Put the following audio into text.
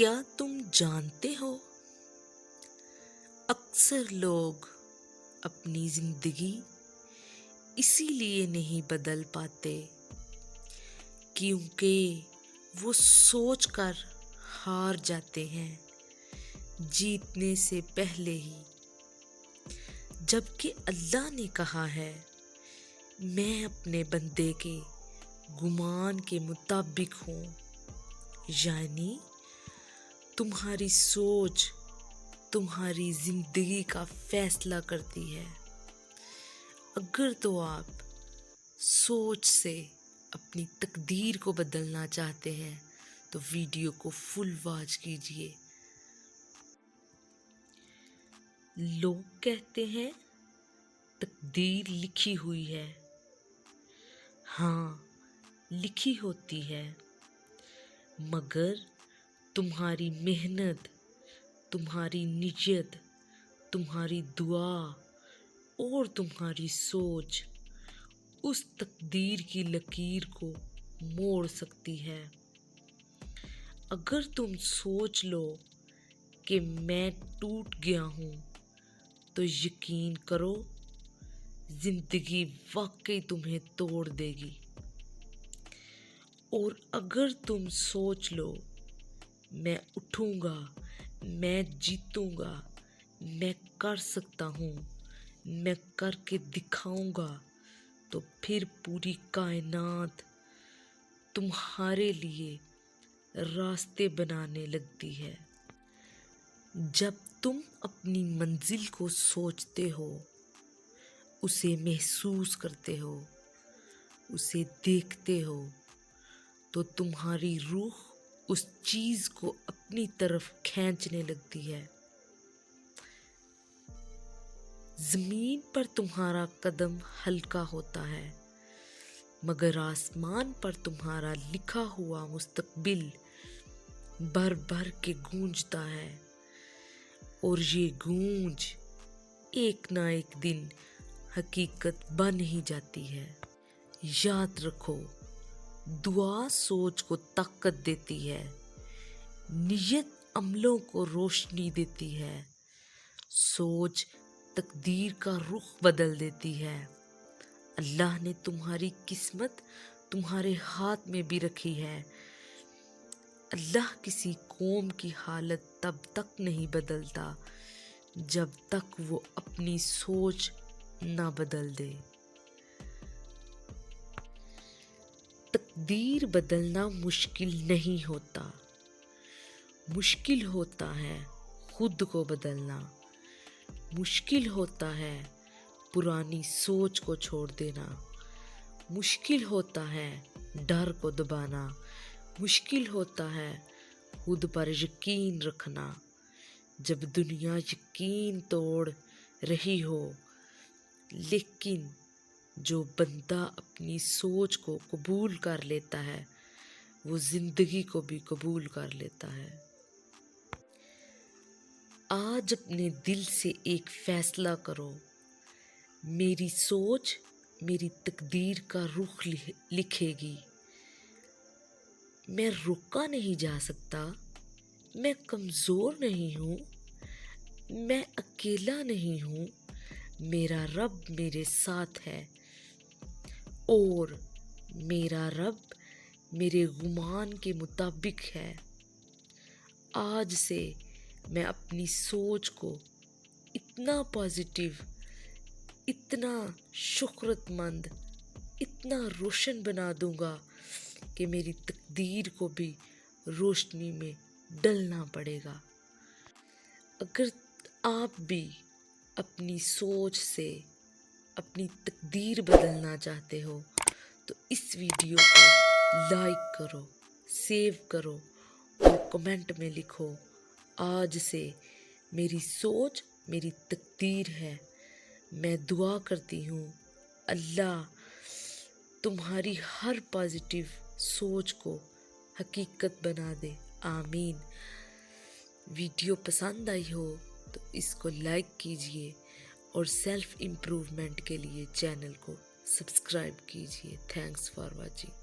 کیا تم جانتے ہو اکثر لوگ اپنی زندگی اسی لیے نہیں بدل پاتے کیونکہ وہ سوچ کر ہار جاتے ہیں جیتنے سے پہلے ہی، جبکہ اللہ نے کہا ہے میں اپنے بندے کے گمان کے مطابق ہوں، یعنی تمہاری سوچ تمہاری زندگی کا فیصلہ کرتی ہے۔ اگر تو آپ سوچ سے اپنی تقدیر کو بدلنا چاہتے ہیں تو ویڈیو کو فل واچ کیجیے۔ لوگ کہتے ہیں تقدیر لکھی ہوئی ہے۔ ہاں، لکھی ہوتی ہے، مگر تمہاری محنت، تمہاری نیت، تمہاری دعا اور تمہاری سوچ اس تقدیر کی لکیر کو موڑ سکتی ہے۔ اگر تم سوچ لو کہ میں ٹوٹ گیا ہوں تو یقین کرو زندگی واقعی تمہیں توڑ دے گی، اور اگر تم سوچ لو میں اٹھوں گا، میں جیتوں گا، میں کر سکتا ہوں، میں کر کے دکھاؤں گا، تو پھر پوری کائنات تمہارے لیے راستے بنانے لگتی ہے۔ جب تم اپنی منزل کو سوچتے ہو، اسے محسوس کرتے ہو، اسے دیکھتے ہو، تو تمہاری روح اس چیز کو اپنی طرف کھینچنے لگتی ہے۔ زمین پر تمہارا قدم ہلکا ہوتا ہے، مگر آسمان پر تمہارا لکھا ہوا مستقبل بھر بھر کے گونجتا ہے، اور یہ گونج ایک نہ ایک دن حقیقت بن ہی جاتی ہے۔ یاد رکھو، دعا سوچ کو طاقت دیتی ہے، نیت عملوں کو روشنی دیتی ہے، سوچ تقدیر کا رخ بدل دیتی ہے۔ اللہ نے تمہاری قسمت تمہارے ہاتھ میں بھی رکھی ہے۔ اللہ کسی قوم کی حالت تب تک نہیں بدلتا جب تک وہ اپنی سوچ نہ بدل دے۔ تقدیر بدلنا مشکل نہیں ہوتا، مشکل ہوتا ہے خود کو بدلنا، مشکل ہوتا ہے پرانی سوچ کو چھوڑ دینا، مشکل ہوتا ہے ڈر کو دبانا، مشکل ہوتا ہے خود پر یقین رکھنا۔ جب دنیا یقین توڑ رہی ہو، لیکن جو بندہ اپنی سوچ کو قبول کر لیتا ہے وہ زندگی کو بھی قبول کر لیتا ہے۔ آج اپنے دل سے ایک فیصلہ کرو، میری سوچ میری تقدیر کا رخ لکھے گی۔ میں روکا نہیں جا سکتا، میں کمزور نہیں ہوں، میں اکیلا نہیں ہوں، میرا رب میرے ساتھ ہے، اور میرا رب میرے گمان کے مطابق ہے۔ آج سے میں اپنی سوچ کو اتنا پازیٹیو، اتنا شکرت مند، اتنا روشن بنا دوں گا کہ میری تقدیر کو بھی روشنی میں ڈلنا پڑے گا۔ اگر آپ بھی اپنی سوچ سے اپنی تقدیر بدلنا چاہتے ہو تو اس ویڈیو کو لائک کرو، سیو کرو اور کمنٹ میں لکھو، آج سے میری سوچ میری تقدیر ہے۔ میں دعا کرتی ہوں اللہ تمہاری ہر پازیٹیو سوچ کو حقیقت بنا دے، آمین۔ ویڈیو پسند آئی ہو تو اس کو لائک کیجیے اور سیلف امپروومنٹ کے لیے چینل کو سبسکرائب کیجیے۔ Thanks for watching.